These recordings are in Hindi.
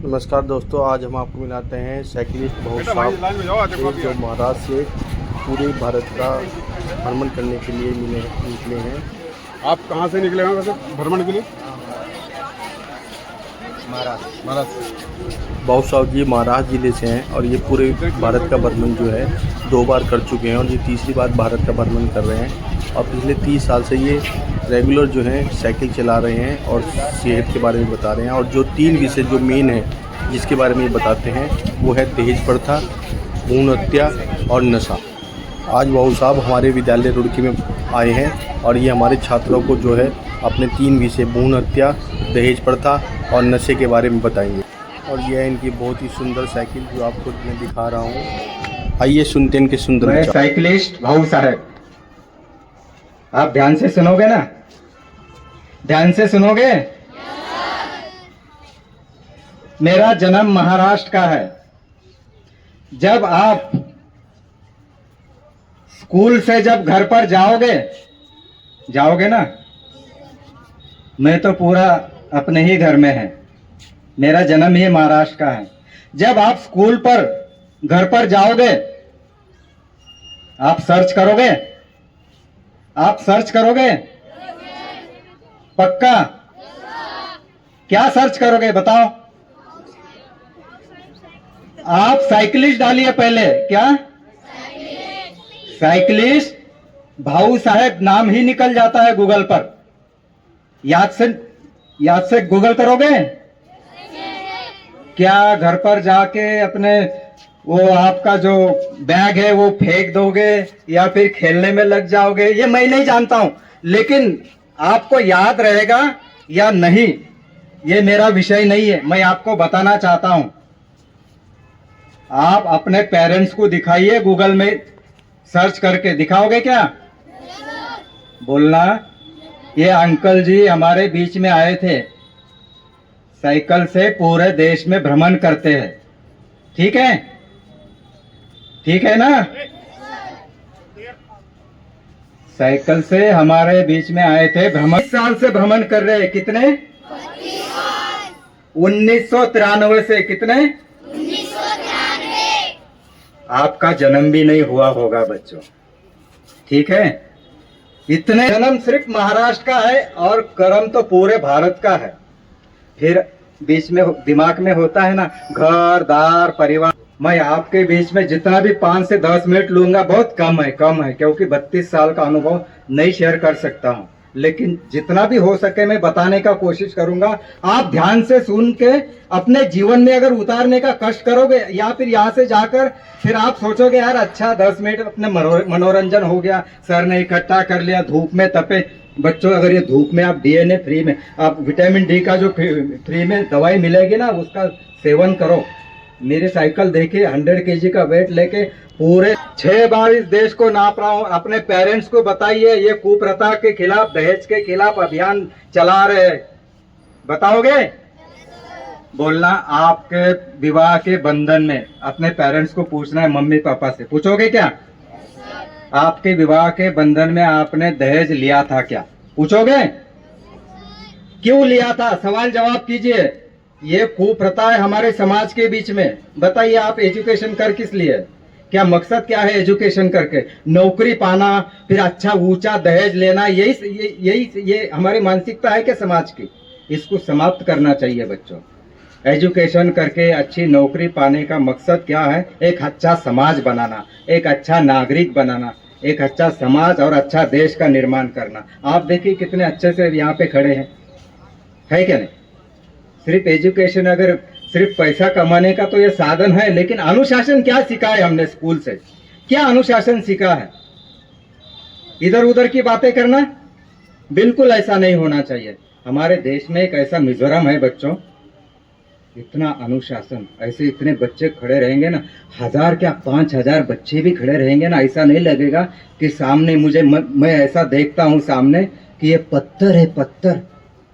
नमस्कार दोस्तों, आज हम आपको मिलाते हैं साइकिलिस्ट बहुत साहब जो महाराष्ट्र से पूरे भारत का भ्रमण करने के लिए निकले हैं। आप कहाँ से निकले हैं वैसे भ्रमण के लिए? महाराष्ट्र। बहुत साहब जी महाराष्ट्र ज़िले से हैं और ये पूरे भारत का भ्रमण जो है 2 बार कर चुके हैं और ये तीसरी बार भारत का भ्रमण कर रहे हैं। और पिछले 30 साल से ये रेगुलर जो है साइकिल चला रहे हैं और सेहत के बारे में बता रहे हैं। और जो 3 विषय जो मेन है जिसके बारे में ये बताते हैं वो है दहेज प्रथा, भ्रूण हत्या और नशा। आज बाबू साहब हमारे विद्यालय रुड़की में आए हैं और ये हमारे छात्रों को जो है अपने 3 विषय भ्रूण हत्या, दहेज प्रथा और नशे के बारे में बताएंगे। और यह है इनकी बहुत ही सुंदर साइकिल जो आपको मैं दिखा रहा हूँ। आइए सुनते हैं इनके सुंदर मैं साइकिलिस्ट भाऊ साहब। आप ध्यान से सुनोगे ना? ध्यान से सुनोगे? मेरा जन्म महाराष्ट्र का है। जब आप स्कूल से जब घर पर जाओगे ना, मैं तो पूरा अपने ही घर में है। मेरा जन्म ही महाराष्ट्र का है। जब आप स्कूल पर घर पर जाओगे, आप सर्च करोगे? आप सर्च करोगे? पक्का? क्या सर्च करोगे बताओ? आप साइकिलिस्ट डालिए पहले। क्या? साइकिलिस्ट भाऊ साहब नाम ही निकल जाता है गूगल पर। याद से गूगल करोगे? क्या घर पर जाके अपने वो आपका जो बैग है वो फेंक दोगे या फिर खेलने में लग जाओगे? ये मैं नहीं जानता हूं, लेकिन आपको याद रहेगा या नहीं ये मेरा विषय नहीं है। मैं आपको बताना चाहता हूं। आप अपने पेरेंट्स को दिखाइए, गूगल में सर्च करके दिखाओगे क्या? बोलना। ये अंकल जी हमारे बीच में आए थे, साइकिल से पूरे देश में भ्रमण करते हैं। ठीक है? ठीक है ना? साइकिल से हमारे बीच में आए थे भ्रमण। 20 साल से भ्रमण कर रहे हैं। कितने? 1993 से। कितने? 1993। आपका जन्म भी नहीं हुआ होगा बच्चों। ठीक है? इतने जन्म सिर्फ महाराष्ट्र का है और कर्म तो पूरे भारत का है। फिर बीच में दिमाग में होता है ना घर दार परिवार। मैं आपके बीच में जितना भी 5 से 10 मिनट लूंगा बहुत कम है, क्योंकि 32 साल का अनुभव नहीं शेयर कर सकता हूं, लेकिन जितना भी हो सके मैं बताने का कोशिश करूंगा। आप ध्यान से सुन के अपने जीवन में अगर उतारने का कष्ट करोगे या फिर यहाँ से जाकर फिर आप सोचोगे यार अच्छा 10 मिनट अपने मनोरंजन हो गया, सर ने इकट्ठा कर लिया, धूप में तपे। बच्चों अगर ये धूप में आप डीएनए फ्री में, आप विटामिन डी का जो फ्री में दवाई मिलेगी ना उसका सेवन करो। मेरी साइकिल देखिए 100 केजी का वेट लेके पूरे 6 बार इस देश को नाप रहा हूं। अपने पेरेंट्स को बताइए ये कुप्रथा के खिलाफ, दहेज के खिलाफ अभियान चला रहे हैं। बताओगे? बोलना। आपके विवाह के बंधन में अपने पेरेंट्स को पूछना है, मम्मी पापा से पूछोगे क्या? आपके विवाह के बंधन में आपने दहेज लिया था क्या? पूछोगे? क्यों लिया था? सवाल जवाब कीजिए। ये कुप्रथा है हमारे समाज के बीच में। बताइए आप एजुकेशन कर किस लिए? क्या मकसद क्या है एजुकेशन करके? नौकरी पाना, फिर अच्छा ऊंचा दहेज लेना, यही हमारी मानसिकता है क्या समाज की? इसको समाप्त करना चाहिए बच्चों। एजुकेशन करके अच्छी नौकरी पाने का मकसद क्या है? एक अच्छा समाज बनाना, एक अच्छा नागरिक बनाना, एक अच्छा समाज और अच्छा देश का निर्माण करना। आप देखिए कितने अच्छे से यहाँ पे खड़े हैं, है क्या नहीं? सिर्फ एजुकेशन, अगर सिर्फ पैसा कमाने का तो ये साधन है, लेकिन अनुशासन क्या सीखा है हमने स्कूल से? क्या अनुशासन सीखा है? इधर उधर की बातें करना बिल्कुल ऐसा नहीं होना चाहिए। हमारे देश में एक ऐसा मिजोरम है बच्चों, इतना अनुशासन। ऐसे इतने बच्चे खड़े रहेंगे ना, 1000 क्या 5000 बच्चे भी खड़े रहेंगे ना, ऐसा नहीं लगेगा कि सामने मैं ऐसा देखता हूं सामने कि ये पत्थर है, पत्थर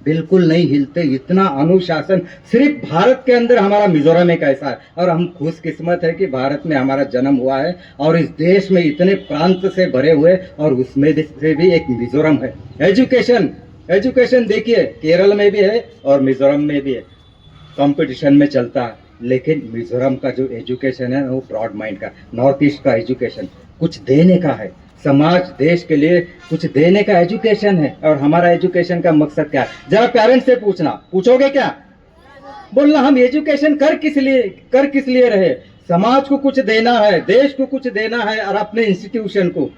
बिल्कुल नहीं हिलते। इतना अनुशासन सिर्फ भारत के अंदर हमारा मिजोरम एक ऐसा है। और हम खुशकिस्मत है कि भारत में हमारा जन्म हुआ है और इस देश में इतने प्रांत से भरे हुए और उसमें से भी एक मिजोरम है। एजुकेशन देखिए केरल में भी है और मिजोरम में भी है। कंपटीशन में चलता है। लेकिन मिजोरम का जो एजुकेशन है वो ब्रॉड माइंड का, नॉर्थ ईस्ट का एजुकेशन कुछ देने का है, समाज देश के लिए कुछ देने का एजुकेशन है। और हमारा एजुकेशन का मकसद क्या है? जरा पेरेंट्स से पूछना, पूछोगे क्या? बोलना हम एजुकेशन कर किस लिए रहे? समाज को कुछ देना है, देश को कुछ देना है, और अपने इंस्टीट्यूशन को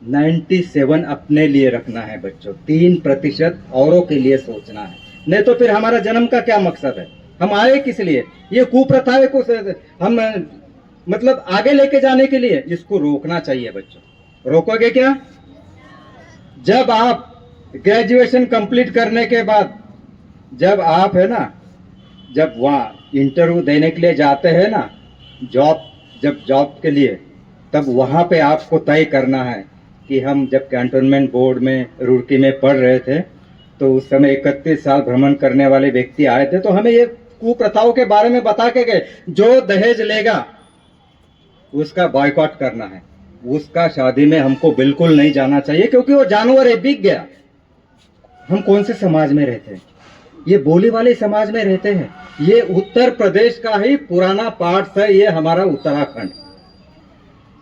97 अपने लिए रखना है बच्चों, 3% औरों के लिए सोचना है। नहीं तो फिर हमारा जन्म का क्या मकसद है? हम आए किस लिए? ये कुप्रथाएं को हम मतलब आगे लेके जाने के लिए, इसको रोकना चाहिए बच्चों। रोकोगे क्या? जब आप ग्रेजुएशन कंप्लीट करने के बाद जब आप है ना, जब वहाँ इंटरव्यू देने के लिए जाते हैं ना, जॉब के लिए, तब वहाँ पे आपको तय करना है कि हम जब कैंटोनमेंट बोर्ड में रुड़की में पढ़ रहे थे तो उस समय 31 साल भ्रमण करने वाले व्यक्ति आए थे, तो हमें ये कुप्रथाओं के बारे में बता के गए, जो दहेज लेगा उसका बॉयकॉट करना है, उसका शादी में हमको बिल्कुल नहीं जाना चाहिए, क्योंकि वो जानवर है, बिक गया। हम कौन से समाज में रहते हैं? ये बोली वाले समाज में रहते हैं। ये उत्तर प्रदेश का ही पुराना पार्ट है, ये हमारा उत्तराखंड।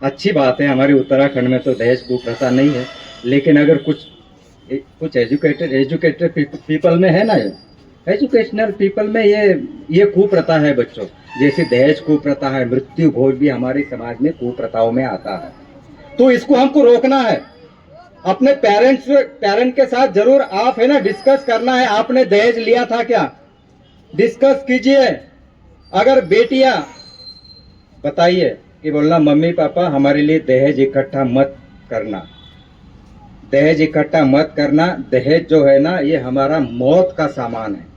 अच्छी बात है, हमारे उत्तराखंड में तो दहेज कुप्रथा नहीं है, लेकिन अगर कुछ एजुकेटेड पीपल में है ना, ये एजुकेशनल पीपल में ये कुप्रथा है बच्चों। जैसे दहेज कुप्रथा है, मृत्यु भोज भी हमारे समाज में कुप्रथाओं में आता है। तो इसको हमको रोकना है। अपने पेरेंट के साथ जरूर आप है ना डिस्कस करना है, आपने दहेज लिया था क्या, डिस्कस कीजिए। अगर बेटियां बताइए कि बोलना मम्मी पापा हमारे लिए दहेज इकट्ठा मत करना, दहेज इकट्ठा मत करना। दहेज जो है ना, ये हमारा मौत का सामान है।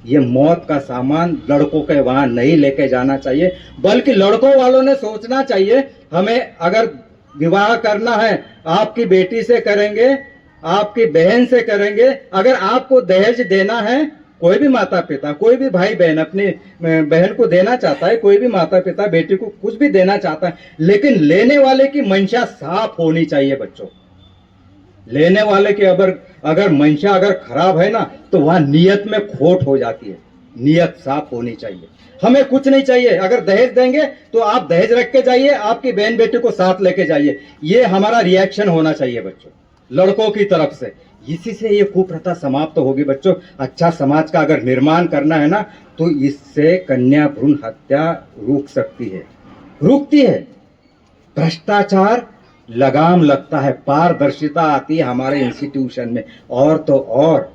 ये मौत का सामान लड़कों के वहां नहीं लेके जाना चाहिए, बल्कि लड़कों वालों ने सोचना चाहिए, हमें अगर विवाह करना है आपकी बेटी से करेंगे, आपकी बहन से करेंगे। अगर आपको दहेज देना है, कोई भी माता पिता, कोई भी भाई बहन अपनी बहन को देना चाहता है, कोई भी माता पिता बेटी को कुछ भी देना चाहता है, लेकिन लेने वाले की मंशा साफ होनी चाहिए बच्चों। लेने वाले की अगर मंशा अगर खराब है ना, तो वहां नियत में खोट हो जाती है। नियत साफ होनी चाहिए। हमें कुछ नहीं चाहिए, अगर दहेज देंगे तो आप दहेज रख के जाइए, आपकी बहन बेटी को साथ लेके जाइए। ये हमारा रिएक्शन होना चाहिए बच्चों, लड़कों की तरफ से। इसी से ये कुप्रथा समाप्त तो होगी बच्चों। अच्छा समाज का अगर निर्माण करना है ना, तो इससे कन्या भ्रूण हत्या रुक सकती है, रुकती है। भ्रष्टाचार लगाम लगता है, पारदर्शिता आती है हमारे इंस्टीट्यूशन में। और तो और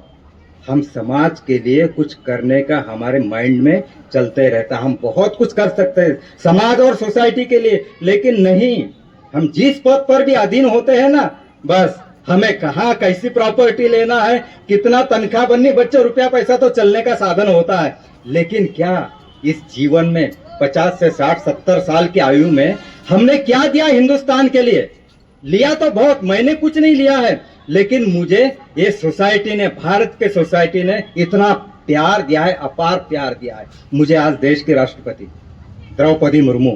हम समाज के लिए कुछ करने का हमारे माइंड में चलते रहता है। हम बहुत कुछ कर सकते हैं समाज और सोसाइटी के लिए, लेकिन नहीं, हम जिस पद पर भी अधीन होते हैं ना, बस हमें कहाँ कैसी प्रॉपर्टी लेना है, कितना तनख्वाह बननी। बच्चों रुपया पैसा तो चलने का साधन होता है, लेकिन क्या इस जीवन में 50 से 60 70 साल की आयु में हमने क्या दिया हिंदुस्तान के लिए? लिया तो बहुत, मैंने कुछ नहीं लिया है, लेकिन मुझे ये सोसाइटी ने, भारत के सोसाइटी ने इतना प्यार दिया है, अपार प्यार दिया है। मुझे आज देश के राष्ट्रपति द्रौपदी मुर्मू,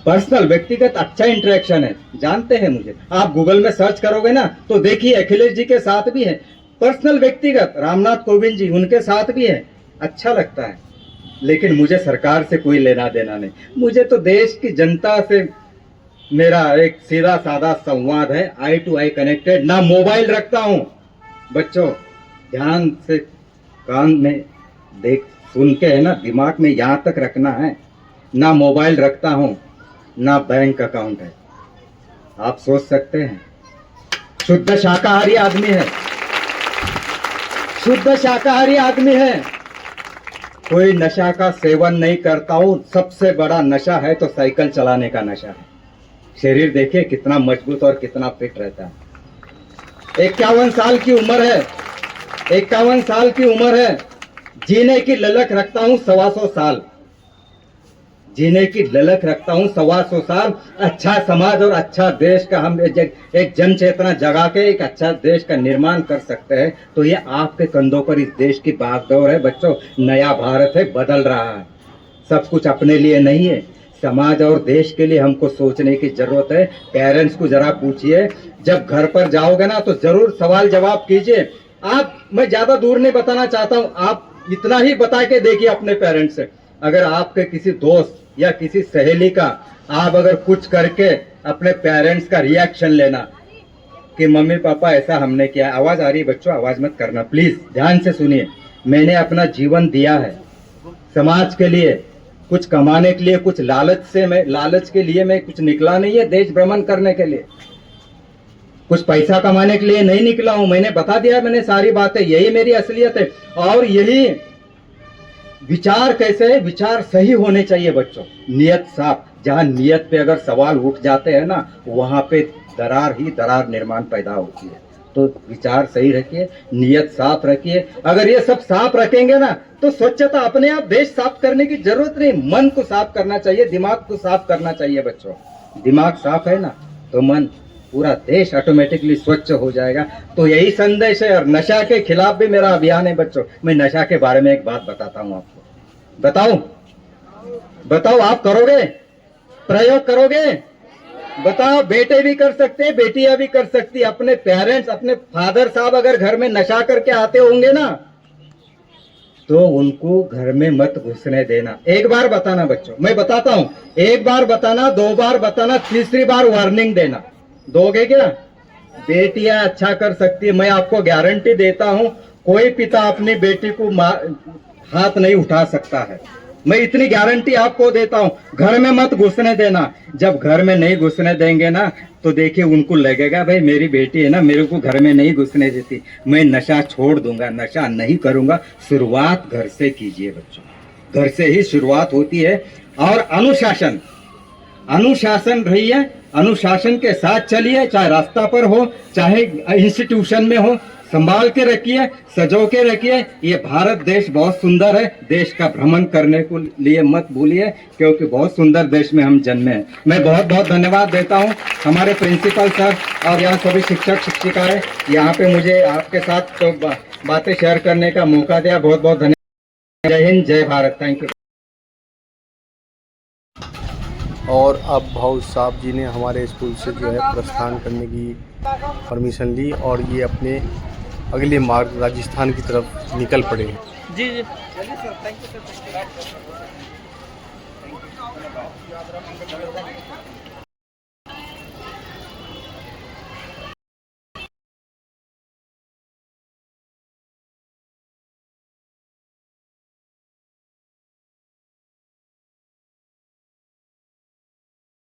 पर्सनल व्यक्तिगत अच्छा इंटरेक्शन है, जानते हैं मुझे। आप गूगल में सर्च करोगे ना तो देखिए अखिलेश जी के साथ भी है, पर्सनल व्यक्तिगत रामनाथ कोविंद जी उनके साथ भी है, अच्छा लगता है। लेकिन मुझे सरकार से कोई लेना देना नहीं, मुझे तो देश की जनता से मेरा एक सीधा साधा संवाद है, आई टू आई कनेक्टेड। ना मोबाइल रखता हूं बच्चों, ध्यान से कान में देख सुन के है ना, दिमाग में यहां तक रखना है। ना मोबाइल रखता हूं, ना बैंक अकाउंट है। आप सोच सकते हैं, शुद्ध शाकाहारी आदमी है, शुद्ध शाकाहारी आदमी है। कोई नशा का सेवन नहीं करता हूं। सबसे बड़ा नशा है तो साइकिल चलाने का नशा है। शरीर देखिए कितना मजबूत और कितना फिट रहता है। 51 साल की उम्र है, 51 साल की उम्र है। जीने की ललक रखता हूं 125 साल, जीने की ललक रखता हूं 125 साल। अच्छा समाज और अच्छा देश का हम एक जन चेतना जगा के एक अच्छा देश का निर्माण कर सकते हैं। तो ये आपके कंधों पर इस देश की बागडोर है बच्चों। नया भारत है, बदल रहा है। सब कुछ अपने लिए नहीं है, समाज और देश के लिए हमको सोचने की जरूरत है। पेरेंट्स को जरा पूछिए, जब घर पर जाओगे ना तो जरूर सवाल जवाब कीजिए। मैं ज्यादा दूर नहीं बताना चाहता हूँ, आप इतना ही बता के देखिए अपने पेरेंट्स से, अगर आपके किसी दोस्त या किसी सहेली का आप अगर कुछ करके अपने पेरेंट्स का रिएक्शन लेना कि मम्मी पापा ऐसा हमने किया। आवाज आ रही है बच्चों, आवाज मत करना प्लीज, ध्यान से सुनिए। मैंने अपना जीवन दिया है समाज के लिए, कुछ कमाने के लिए, कुछ लालच के लिए मैं कुछ निकला नहीं है देश भ्रमण करने के लिए, कुछ पैसा कमाने के लिए नहीं निकला हूं। मैंने बता दिया, मैंने सारी बातें, यही मेरी असलियत है। और यही विचार कैसे है, विचार सही होने चाहिए बच्चों, नियत साफ। जहां नियत पे अगर सवाल उठ जाते हैं ना, वहां पे दरार ही दरार निर्माण पैदा होती है। तो विचार सही रखिए, नियत साफ रखिए। अगर ये सब साफ रखेंगे ना तो स्वच्छता अपने आप, देश साफ करने की जरूरत नहीं। मन को साफ करना चाहिए, दिमाग को साफ करना चाहिए बच्चों। दिमाग साफ है ना तो मन, पूरा देश ऑटोमेटिकली स्वच्छ हो जाएगा। तो यही संदेश है। और नशा के खिलाफ भी मेरा अभियान है बच्चों। मैं नशा के बारे में एक बात बताता हूँ आपको। बताओ आप करोगे, प्रयोग करोगे? बताओ, बेटे भी कर सकते हैं, बेटियां भी कर सकती। अपने पेरेंट्स, अपने फादर साहब अगर घर में नशा करके आते होंगे ना तो उनको घर में मत घुसने देना। एक बार बताना बच्चों, मैं बताता हूं, एक बार बताना, 2 बार बताना, तीसरी बार वार्निंग देना। दोगे क्या? बेटियां अच्छा कर सकती है, मैं आपको गारंटी देता हूं। कोई पिता अपनी बेटी को हाथ नहीं उठा सकता है, मैं इतनी गारंटी आपको देता हूं। घर में मत घुसने देना। जब घर में नहीं घुसने देंगे ना तो देखिए उनको लगेगा भाई मेरी बेटी है ना, मेरे को घर में नहीं घुसने देती, मैं नशा छोड़ दूंगा, नशा नहीं करूंगा। शुरुआत घर से कीजिए बच्चों, घर से ही शुरुआत होती है। और अनुशासन रहिए, अनुशासन के साथ चलिए, चाहे रास्ता पर हो चाहे इंस्टीट्यूशन में हो, संभाल के रखिए, सजो के रखिए। ये भारत देश बहुत सुंदर है, देश का भ्रमण करने को लिए मत भूलिए, क्योंकि बहुत सुंदर देश में हम जन्मे हैं। मैं बहुत बहुत धन्यवाद देता हूं हमारे प्रिंसिपल सर और यहाँ सभी शिक्षक शिक्षिकाएं, यहाँ पे मुझे आपके साथ तो बातें शेयर करने का मौका दिया। बहुत बहुत धन्यवाद। जय हिंद, जय भारत। Thank you. और अब भाऊ साहब जी ने हमारे स्कूल से जो है प्रस्थान करने की परमिशन ली और ये अपने अगले मार्ग राजस्थान की तरफ निकल पड़े हैं। जी जी। चलिए सर, थैंक यू सर।